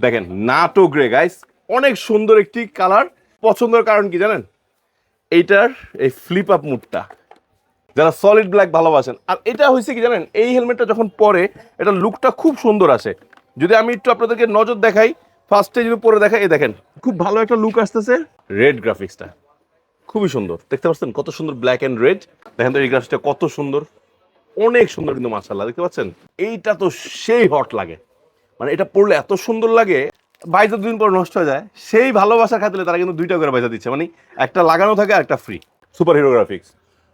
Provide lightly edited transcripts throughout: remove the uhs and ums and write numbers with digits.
দেখেন NATO grey guys, অনেক সুন্দর একটি কালার। পছন্দের কারণ কি জানেন? এইটার এই ফ্লিপ আপ মুডটা, যারা সলিড ব্ল্যাক ভালোবাসেন। আর এটা হয়েছে কি জানেন, এই হেলমেটটা যখন পরে এটা লুকটা খুব সুন্দর আসে। যদি আমি একটু আপনাদেরকে নজর দেখাই, ফার্স্টে যদি পরে দেখাই, এই দেখেন খুব ভালো একটা লুক আসতেছে। রেড গ্রাফিক্সটা খুবই সুন্দর, দেখতে পাচ্ছেন কত সুন্দর ব্ল্যাক অ্যান্ড রেড। দেখেন তো এই গ্রাফিক্সটা কত সুন্দর, অনেক সুন্দর কিন্তু মাশাআল্লাহ, দেখতে পাচ্ছেন। এইটা তো সেই হট লাগে, মানে এটা পড়লে এত সুন্দর লাগে। বাইজা দুদিন পর নষ্ট হয়ে যায়, সেই ভালোবাসা খাতিলে তারা কিন্তু 2টা করে বাইজা দিচ্ছে, মানে একটা লাগানো থাকে আর একটা ফ্রি। Super hero graphics.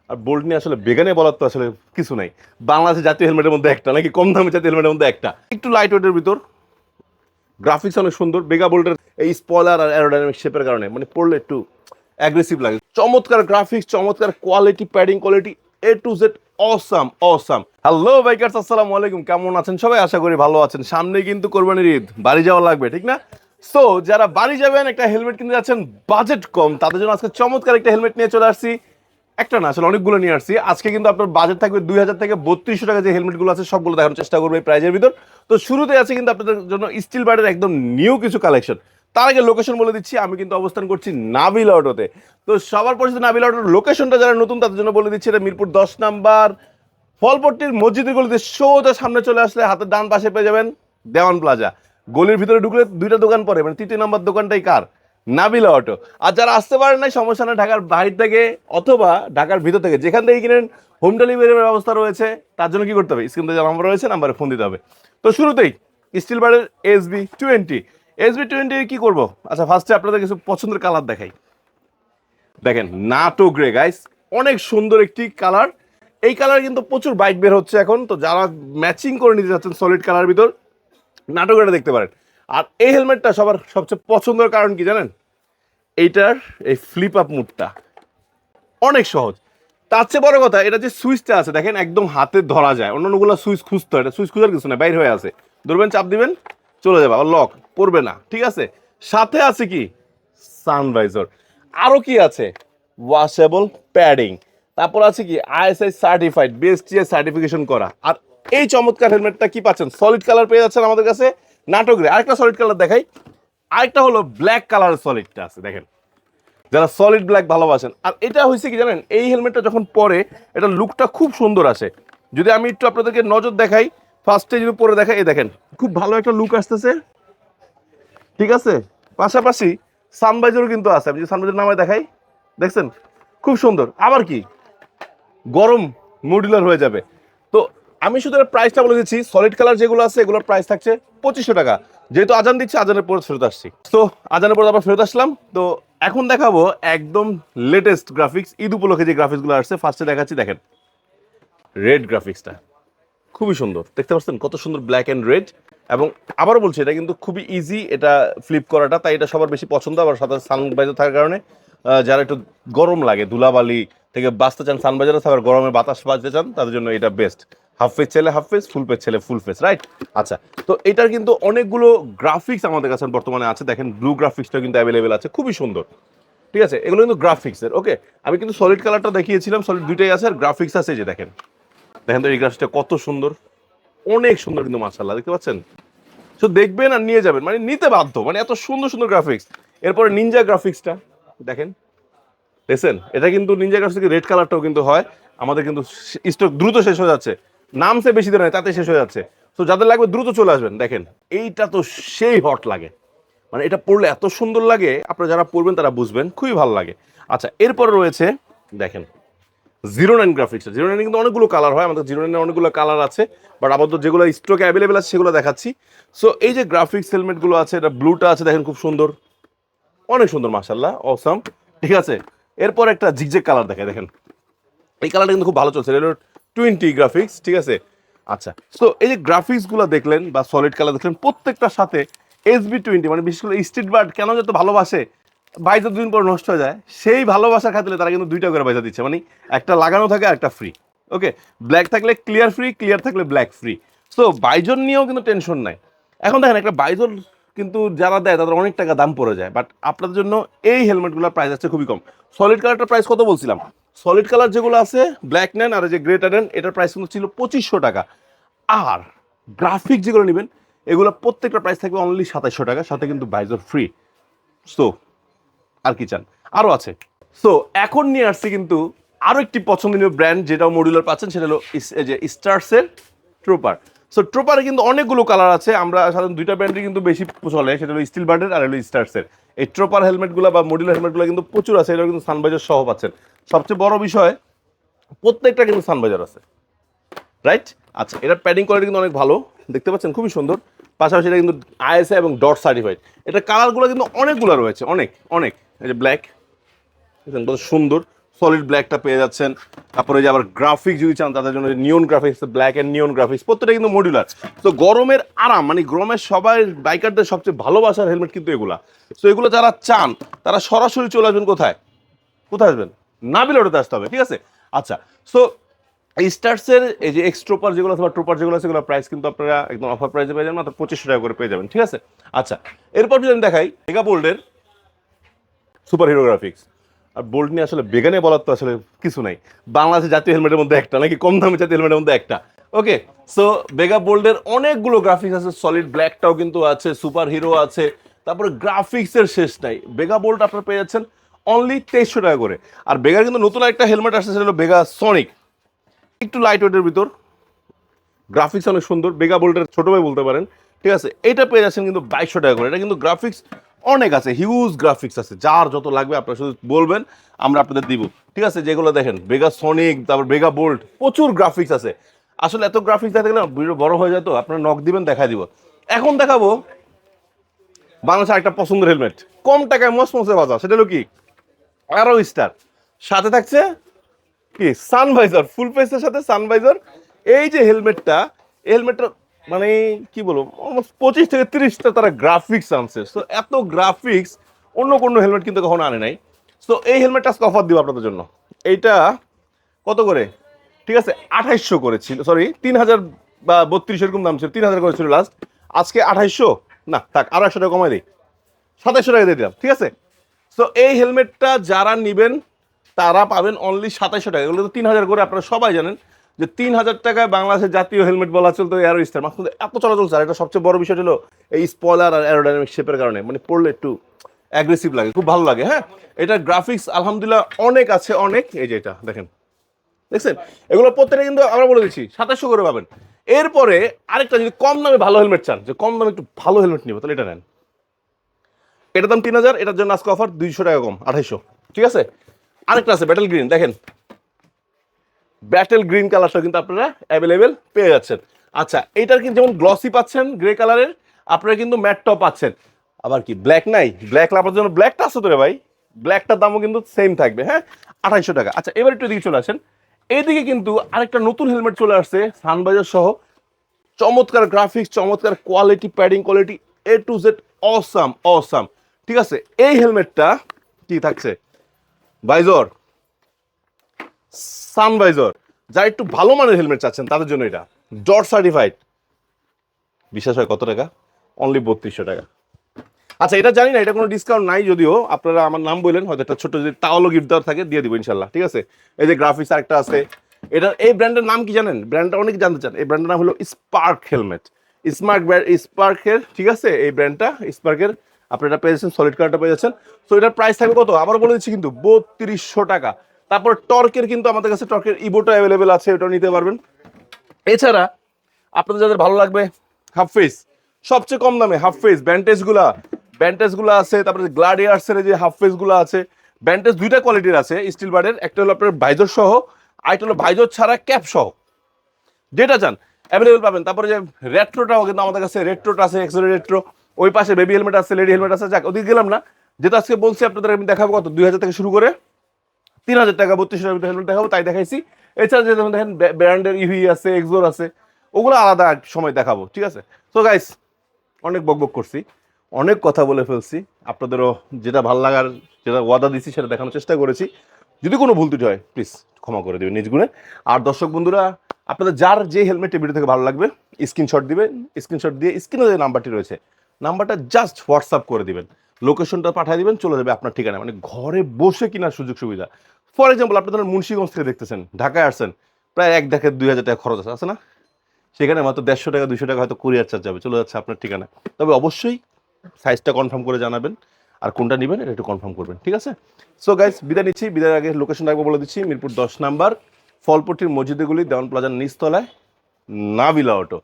আর বোল্ট নিয়ে আসলে বেগানে বলার তো আসলে কিছু নাই। বাংলাদেশের জাতীয় হেলমেটের মধ্যে একটা, নাকি কম দামি জাতীয় হেলমেটের মধ্যে একটা। একটু লাইট ওয়েটের ভিতর, গ্রাফিক্স অনেক সুন্দর। বেগা বোল্টের এই স্পয়লার আর অ্যারোডাইনামিক শেপের কারণে মানে পড়লে একটু অ্যাগ্রেসিভ লাগে। চমৎকার গ্রাফিক্স, চমৎকার quality, padding quality, A to Z awesome awesome. Hello bikers, আসসালামু আলাইকুম, কেমন আছেন সবাই? আশা করি ভালো আছেন। সামনে কিন্তু কোরবানির ঈদ, বাড়ি যাওয়া লাগবে, ঠিক না? সো যারা বাড়ি যাবেন, একটা হেলমেট কিনতে যাচ্ছেন, বাজেট কম, তাদের জন্য আজকে চমৎকার একটা হেলমেট নিয়ে চলে আসছি। একটা না, আসলে অনেকগুলো নিয়ে আসছি। আজকে কিন্তু আপনার বাজেট থাকবে 2000 থেকে 3200 টাকা। যে হেলমেটগুলো আছে সবগুলো দেখানোর চেষ্টা করবো এই প্রাইজের ভিতর। তো শুরুতে আছে কিন্তু আপনাদের জন্য স্টিল বার্ডের একদম নিউ কিছু কালেকশন। তার আগে লোকেশন বলে দিচ্ছি, আমি কিন্তু অবস্থান করছি নাবিল অটোতে। তো সবার পরিচিত নাবিল অটোর লোকেশনটা যারা নতুন তাদের জন্য বলে দিচ্ছি, এটা মিরপুর 10 নাম্বার ফলপট্টির মসজিদের গলিতে সোজা সামনে চলে আসলে হাতের ডান পাশে পেয়ে যাবেন দেওয়ান প্লাজা। গলির ভিতরে ঢুকলে 2টা দোকান পরে, মানে 3 নম্বর দোকানটাই কার? নাবিলা অটো। আর যারা আসতে পারেন নাই, সমস্যা না, ঢাকার বাইরে থেকে অথবা ঢাকার ভিতর থেকে যেখান থেকে কিনেন, হোম ডেলিভারির ব্যবস্থা রয়েছে। তার জন্য কি করতে হবে? স্ক্রিনে যে নাম্বার রয়েছে, নাম্বারে ফোন দিতে হবে। তো শুরুতেই স্টিল বার্ডের SB20 কি করব? আচ্ছা, ফার্স্টে আপনাদের কিছু পছন্দের কালার দেখাই। দেখেন নাটো গ্রে গাইস, অনেক সুন্দর একটি কালার। এই কালার কিন্তু প্রচুর বাইক বের হচ্ছে এখন। তো যারা ম্যাচিং করে নিতে যাচ্ছেন সলিড কালার ভিতর, নাটো গ্রেটা দেখতে পারেন। আর এই হেলমেটটা সবার সবচেয়ে পছন্দের কারণ কি জানেন? এইটার এই ফ্লিপ আপ মুডটা অনেক সহজ। তার চেয়ে বড় কথা, এটা যে সুইচটা আছে দেখেন, একদম হাতে ধরা যায়। অন্যান্যগুলো সুইচ খুঁজতে হয়, এটা সুইচ খুঁজার কিছু না, বাইর হয়ে আছে। ধরবেন, চাপ দিবেন, চলে যাবে, আবার লক পড়বে না, ঠিক আছে? সাথে আছে কি? সানভাইজার। আরো কি আছে? Washable padding. তারপর আছে কি? ISI সার্টিফাইড, BSTI সার্টিফিকেশন করা। আর এই চমৎকার হেলমেটটা কি পাচ্ছেন? সলিড কালার পেয়ে যাচ্ছেন আমাদের কাছে নাটো গ্রে। আরেকটা সলিড কালার দেখাই, আরেকটা হলো ব্ল্যাক কালারের সলিডটা আছে, দেখেন। যারা সলিড ব্ল্যাক ভালোবাসেন। আর এটা হয়েছে কি জানেন, এই হেলমেটটা যখন পরে এটা লুকটা খুব সুন্দর আসে। যদি আমি একটু আপনাদেরকে নজর দেখাই, ফার্স্টে যদি পরে দেখাই, এই দেখেন খুব ভালো একটা লুক আসতেছে, ঠিক আছে? পাশাপাশি সানভাইজারও কিন্তু আছে। আমি যদি সানভাইজার নামায় দেখাই, দেখছেন খুব সুন্দর। আবার কি গরম মডিউলার হয়ে যাবে। তো আমি শুধু প্রাইসটা বলে দিচ্ছি, সলিড কালার যেগুলো আছে এগুলোর প্রাইস থাকছে 2500 টাকা। যেহেতু আজান দিচ্ছে, আজানের পর ফেরত আসছি। তো আজানের পর আবার ফেরত আসলাম। তো এখন দেখাবো একদম লেটেস্ট গ্রাফিক্স, ঈদ উপলক্ষে যে গ্রাফিক্সগুলো আসছে। ফার্স্টে দেখাচ্ছি, দেখেন রেড গ্রাফিক্সটা খুবই সুন্দর, দেখতে পাচ্ছেন কত সুন্দর ব্ল্যাক অ্যান্ড রেড। এবং আবারও বলছি, এটা কিন্তু খুবই ইজি এটা ফ্লিপ করাটা, তাই এটা সবার বেশি পছন্দ। আবার সাথে সানভাইজার থাকার কারণে যারা একটু গরম লাগে, ধুলাবালি থেকে বাঁচতে চান, সানভাইজারে থাকার গরমে বাতাস বাঁচতে চান, তাদের জন্য এটা বেস্ট। হাফ ফেস ছেলে হাফ ফেস, ফুল ফেস ছেলে ফুল ফেস, রাইট? আচ্ছা, তো এটার কিন্তু অনেকগুলো গ্রাফিক্স আমাদের কাছে বর্তমানে আছে। দেখেন ব্লু গ্রাফিক্সটা কিন্তু অ্যাভেলেবেল আছে, খুবই সুন্দর, ঠিক আছে? এগুলো কিন্তু গ্রাফিক্সের, ওকে। আমি কিন্তু সলিড কালারটা দেখিয়েছিলাম, সলিড দুইটাই আছে, আর গ্রাফিক্স আছে, যে দেখেন। দেখেন তো এই গ্রাফিক্সটা কত সুন্দর, অনেক সুন্দর কিন্তু মাশাআল্লাহ, দেখতে পাচ্ছেন? তো দেখবেন আর নিয়ে যাবেন, মানে নিতে বাধ্য, মানে এত সুন্দর সুন্দর গ্রাফিক্স। এরপরে নিনজা গ্রাফিক্সটা দেখেন, দেখছেন? এটা কিন্তু নিনজা গ্রাফিক্স রেড কালারটাও কিন্তু হয়। আমাদের কিন্তু স্টক দ্রুত শেষ হয়ে যাচ্ছে, নামছে বেশি দিন নয়, তাতে শেষ হয়ে যাচ্ছে। তো যাদের লাগবে দ্রুত চলে আসবেন। দেখেন এইটা তো সেই হট লাগে, মানে এটা পড়লে এত সুন্দর লাগে, আপনারা যারা পড়বেন তারা বুঝবেন, খুবই ভালো লাগে। আচ্ছা, এরপরে রয়েছে দেখেন 09 গ্রাফিক্স। 09 কিন্তু অনেকগুলো কালার হয়, আমাদের 09 অনেকগুলো কালার আছে, বাট আপাতত যেগুলো স্টকে অ্যাভেলেবেল আছে সেগুলো দেখাচ্ছি। সো এই যে গ্রাফিক্স হেলমেটগুলো আছে, এটা ব্লুটা আছে, দেখেন খুব সুন্দর, অনেক সুন্দর মাশাআল্লাহ, অসাম, ঠিক আছে? এরপর একটা জিগজেগ কালার দেখায়, দেখেন এই কালারটা কিন্তু খুব ভালো চলছে, এটা 20 গ্রাফিক্স, ঠিক আছে? আচ্ছা, সো এই যে গ্রাফিক্সগুলো দেখলেন বা সলিড কালার দেখলেন, প্রত্যেকটার সাথে SB20, মানে বিশেষ করে স্ট্রিট বার্ড কেন যত ভালোবাসে, বাইজা দুদিন পর নষ্ট হয়ে যায়, সেই ভালোবাসার খাতিলে তারা কিন্তু 2টা করে বাইজা দিচ্ছে, মানে একটা লাগানো থাকে আর একটা ফ্রি, ওকে। ব্ল্যাক থাকলে ক্লিয়ার ফ্রি, ক্লিয়ার থাকলে ব্ল্যাক ফ্রি। সো বাইজন নিয়েও কিন্তু টেনশন নাই। এখন দেখেন একটা বাইজন কিন্তু যারা দেয় তাদের অনেক টাকা দাম পড়ে যায়, বাট আপনাদের জন্য এই হেলমেটগুলোর প্রাইস আছে খুবই কম। সলিড কালারটার প্রাইস কত বলছিলাম? সলিড কালার যেগুলো আছে ব্ল্যাক নেন আর যে গ্রেটা নেন, এটার প্রাইস কিন্তু ছিল 2500 টাকা। আর গ্রাফিক যেগুলো নেবেন, এগুলো প্রত্যেকটা প্রাইস থাকবে অনলি 2700 টাকা, সাথে কিন্তু ভাইজর ফ্রি। সো আর কি চান, আরও আছে। সো এখন নিয়ে আসছি কিন্তু আরও একটি পছন্দনীয় ব্র্যান্ড, যেটাও মডিউলার পাচ্ছেন, সেটা হলো যে স্টার্সের ট্রুপার। সো ট্রুপারে কিন্তু অনেকগুলো কালার আছে, আমরা সাধারণত দুইটা ব্র্যান্ডই কিন্তু বেশি চলে, সেটা হলো স্টিল বার্ডের আর হলো স্টার্সের। এই ট্রুপার হেলমেটগুলো বা মডিউলার হেলমেটগুলো কিন্তু প্রচুর আছে, এটা কিন্তু সানভাইজার সহ পাচ্ছেন। সবচেয়ে বড় বিষয়, প্রত্যেকটা কিন্তু সানভাইজার আছে, রাইট? আচ্ছা, এটার প্যাডিং কোয়ালিটি কিন্তু অনেক ভালো, দেখতে পাচ্ছেন, খুবই সুন্দর। পাশাপাশি এটা কিন্তু আইএসএ এবং ডট সার্টিফাইড। এটা কালারগুলো কিন্তু অনেকগুলো রয়েছে, অনেক অনেক। এই যে ব্ল্যাক, কত সুন্দর সলিড ব্ল্যাকটা পেয়ে যাচ্ছেন। তারপরে যে আবার গ্রাফিক্স যদি চান তাদের জন্য neon graphics, black and neon graphics, প্রত্যেকটা কিন্তু মডিউলার। তো গরমের আরাম, মানে গরমের সবাই বাইকারদের সবচেয়ে ভালোবাসার হেলমেট কিন্তু এগুলা। তো এগুলো যারা চান তারা সরাসরি চলে আসবেন কোথায়, কোথায় আসবেন, নাবিল অটোতে আসতে হবে, ঠিক আছে? আচ্ছা, সো স্টার্সের এই যে এক্সট্রোপার যেগুলো আছে বা ট্রোপার যেগুলো আছে, সেগুলো প্রাইস কিন্তু আপনারা একদম অফার প্রাইসে পেয়ে যাবেন, মাত্র 2500 টাকা করে পেয়ে যাবেন, ঠিক আছে? আচ্ছা, এরপর যদি আমি দেখাই মেগা বোল্ডের সুপার হিরো গ্রাফিক্স। আর বোল্ট নিয়ে আসলে বেগানে বলার তো আসলে কিছু নাই, বাংলাদেশের জাতীয় হেলমেটের মধ্যে একটা, নাকি কম দামি জাতীয় হেলমেটের মধ্যে একটা। ওকে, সো বেগা বোল্ডের অনেকগুলো গ্রাফিক্স আছে, সলিড ব্ল্যাকটাও কিন্তু আছে, সুপার হিরো আছে, তারপরে গ্রাফিক্সের শেষ নাই। বেগা বোল্ট আপনারা পেয়ে যাচ্ছেন অনলি 2300 টাকা করে। আর বেগার কিন্তু নতুন একটা হেলমেট আসছে, সেটা হলো বেগা সনিক, একটু লাইট ওয়েটের ভিতর, গ্রাফিক্স অনেক সুন্দর, বেগা বোল্টের ছোট ভাই বলতে পারেন, ঠিক আছে? এটা পেয়ে যাচ্ছেন কিন্তু 2200 টাকা করে। এটা কিন্তু গ্রাফিক্স অনেক আছে, হিউজ গ্রাফিক্স আছে, যার যত লাগবে আপনারা শুধু বলবেন, আমরা আপনাদের দিব, ঠিক আছে? যেগুলো দেখেন বেগা সনিক, তারপর বেগা বোল্ট, প্রচুর গ্রাফিক্স আছে। আসলে এত গ্রাফিক্স দেখতে গেলে ভিডিও বড় হয়ে যেত, আপনারা নক দিবেন, দেখাই দিব। এখন দেখাবো বাংলাদেশের একটা পছন্দের হেলমেট, কম টাকায় মসমসে বাজার, সেটা হলো কি অ্যারো স্টার। সাথে থাকছে কি সানভাইজার, ফুল ফেসের সাথে সানভাইজার। এই যে হেলমেটটা, এই হেলমেটটা মানে কি বলবো, অলমোস্ট 25 থেকে 30টা তারা গ্রাফিক্স আনছে। সো এত গ্রাফিক্স অন্য কোনো হেলমেট কিন্তু কখনো আনে নাই। সো এই হেলমেটটা আজকে অফার দিব আপনাদের জন্য। এইটা কত করে, ঠিক আছে, 2800 করে ছিল, সরি 3000 বা 32 এরকম দাম ছিল, 3000 করে ছিল লাস্ট। আজকে 2800 না, থাক, আরো 100 টাকা কমাই দিই, 2700 টাকা দিয়ে দিলাম, ঠিক আছে? সো এই হেলমেটটা যারা নিবেন তারা পাবেন অনলি 2700 টাকা। এগুলো তো 3000 করে, আপনারা সবাই জানেন যে 3000 টাকায় বাংলাদেশের জাতীয় হেলমেট বলা চলতো এয়ারো স্টার। মাত্র এত চলাচল স্যার, এটা সবচেয়ে বড় বিষয় হলো এই স্পয়লার আর অ্যারোডাইনামিক শেপের কারণে, মানে পড়লে একটু অ্যাগ্রেসিভ লাগে, খুব ভালো লাগে। হ্যাঁ, এটা গ্রাফিক্স আলহামদুলিল্লাহ অনেক আছে, অনেক। এই যে এটা দেখেন, দেখছেন, এগুলো প্রত্যেকটা কিন্তু আমরা বলে দিচ্ছি 2700 করে পাবেন। এরপরে আরেকটা, যদি কম দামে ভালো হেলমেট চান, যে কম দামে একটু ভালো হেলমেট নিব, তাহলে এটা নেন। এটার দাম 3000, এটার জন্য আজকে অফার 200 টাকা কম, 2800, ঠিক আছে? আরেকটা আছে ব্যাটেল গ্রিন, দেখেন ব্যাটেল গ্রিন কালারটা কিন্তু আপনারা অ্যাভেলেবেল পেয়ে যাচ্ছেন। আচ্ছা, এইটার কিন্তু যেমন গ্লসি পাচ্ছেন গ্রে কালারের, আপনারা কিন্তু ম্যাট টপ পাচ্ছেন। আবার কি ব্ল্যাক নাই, ব্ল্যাক লাভার জন্য ব্ল্যাকটা আছে তো রে ভাই, ব্ল্যাকটার দামও কিন্তু সেম থাকবে, হ্যাঁ, 2800 টাকা। আচ্ছা, এবার একটু এদিকে চলে আসেন। এইদিকে কিন্তু আরেকটা নতুন হেলমেট চলে আসছে সানভাইজার সহ, চমৎকার গ্রাফিক্স, চমৎকার quality, padding quality, A to Z awesome awesome, ঠিক আছে? এই হেলমেটটা কি থাকছে, ভাইজর, সানভাইজর। যারা একটু ভালো মানের হেলমেট চাচ্ছেন তাদের জন্য এটা ডট সার্টিফাইড। বিশ্বাস হয় কত টাকা? অনলি 3200 টাকা। আচ্ছা, এটা জানি না, এটা কোনো ডিসকাউন্ট নাই, যদিও আপনারা আমার নাম বললেন, হয়তো একটা ছোট যদি তাওয়ালো গিফট দেওয়ার থাকে দিয়ে দিব ইনশাল্লাহ, ঠিক আছে? এই যে গ্রাফিক্স আরেকটা আছে, এটা এই ব্র্যান্ডের নাম কি জানেন? ব্র্যান্ডটা অনেক জানতে চান। এই ব্র্যান্ডের নাম হলো স্পার্ক হেলমেট, স্পার্কের, ঠিক আছে? এই ব্র্যান্ডটা স্পার্কের, আপনারা পেয়ে যাচ্ছেন, সলিড কালারটা পেয়ে যাচ্ছেন। তো এটার প্রাইস থাকবে কত, আবার বলে দিচ্ছি কিন্তু 3200 টাকা। তারপর টর্কের কিন্তু আমাদের কাছে টর্কের ইভোটা অ্যাভেলেবেল আছে, ওটাও নিতে পারবেন। এছাড়া আপনাদের যাদের ভালো লাগবে হাফ ফেস, সবচেয়ে কম দামে হাফ ফেস ব্যান্টেজগুলো আছে। তারপরে গ্লাডিয়ার্সের যে হাফ ফেসগুলো আছে, ব্যান্টেজ দুইটা কোয়ালিটির আছে স্টিল বার্ডের, একটা হলো আপনার ভাইজর সহ, আরেকটা হলো ভাইজর ছাড়া ক্যাপ সহ, যেটা চান অ্যাভেলেবেল পাবেন। তারপরে যে রেট্রোটাও কিন্তু আমাদের কাছে, রেট্রোটা আছে, এক্সোরি রেট্রো, ওই পাশে বেবি হেলমেট আছে, লেডি হেলমেট আছে। যাক, ওদিকে গেলাম না, যেটা আজকে বলছি আপনাদের আমি দেখাবো কত, 2000 থেকে শুরু করে 3000 টাকা, 3200 টাকা হেলমেট দেখাবো, তাই দেখাইছি। এছাড়া যে দেখেন ব্র্যান্ডের ইভি আছে, এক্সোর আছে, ওগুলো আলাদা এক সময় দেখাবো, ঠিক আছে? তো গাইস, অনেক বকবক করছি, অনেক কথা বলে ফেলছি, আপনাদেরও যেটা ভালো লাগার, যেটা ওয়াদা দিচ্ছি সেটা দেখানোর চেষ্টা করেছি। যদি কোনো ভুল ত্রুটি হয় প্লিজ ক্ষমা করে দেবেন নিজ গুণে। আর দর্শক বন্ধুরা, আপনাদের যার যে হেলমেটটি ভিডিও থেকে ভালো লাগবে স্ক্রিনশট দিবেন, স্ক্রিনশট দিয়ে স্ক্রিনে যে নাম্বারটি রয়েছে, নাম্বারটা জাস্ট হোয়াটসঅ্যাপ করে দিবেন, লোকেশনটা পাঠিয়ে দিবেন, চলে যাবে আপনার ঠিকানা, মানে ঘরে বসে কেনার সুযোগ সুবিধা। ফর এক্সাম্পল, আপনি ধরেন মুন্সিগঞ্জ থেকে দেখতেছেন, ঢাকায় আসছেন, প্রায় 1 থেকে 2000 টাকা খরচ আছে না? সেখানে মাত্র 150 টাকা 200 টাকা হয়তো কুরিয়ার চার্জ যাবে, চলে যাচ্ছে আপনার ঠিকানায়। তবে অবশ্যই সাইজটা কনফার্ম করে জানাবেন, আর কোনটা নেবেন এটা একটু কনফার্ম করবেন, ঠিক আছে? সো গাইস, বিদায় নিচ্ছি। বিদায়ের আগে লোকেশনটা একবার বলে দিচ্ছি, মিরপুর 10 নাম্বার, ফলপট্টির মসজিদগুলি, দেওয়ান প্লাজার নিচতলায়, নাভিলা অটো।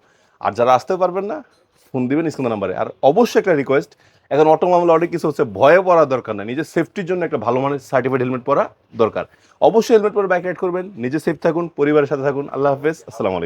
আর যারা আসতে পারবেন না, ফোন দিবেন স্ক্রিন নাম্বারে। আর অবশ্যই একটা রিকোয়েস্ট, এখন অটো মামলা অনেক কিছু হচ্ছে, ভয়ে পড়ার দরকার নাই, নিজের সেফটির জন্য একটা ভালো মানের সার্টিফাইড হেলমেট পরা দরকার। অবশ্যই হেলমেট পরে বাইক রাইড করবেন, নিজে সেফ থাকুন, পরিবারের সাথে থাকুন। আল্লাহ হাফেজ, আসসালামু আলাইকুম।